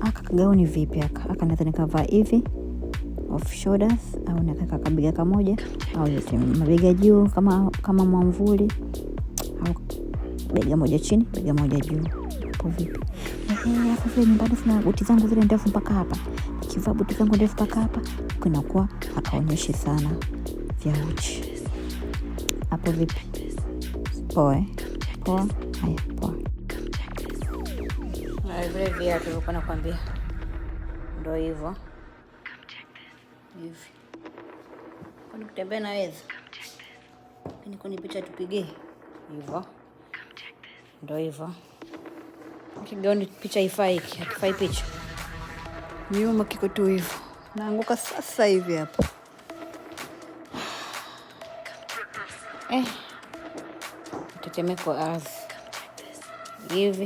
Aka kagauni vipi aka naweza nikavaa hivi off shoulders au nakaka kabega kamoja au yote mabega juu kama mwamvuli au bega moja chini bega moja juu. Hapo vipi? Hapo vile nyumbani sina buti zangu zile ndefu mpaka hapa. Kivaa buti zangu ndefu mpaka hapa kunakuwa akaonyeshi sana vya uchi. Hapo vipi? Poa. Haya, poa. Vile viatu tulikuwa nakwambia. Ndio hivyo. Hivi. Kwani kutembea naweza? Niko ni picha tupige. Hivyo. Ndio hivyo. Kigaoni picha hakifai picha. Nyuma kiko tu hivyo. Naanguka sasa hivi hapa. Tetemeko ardhi. Hivi.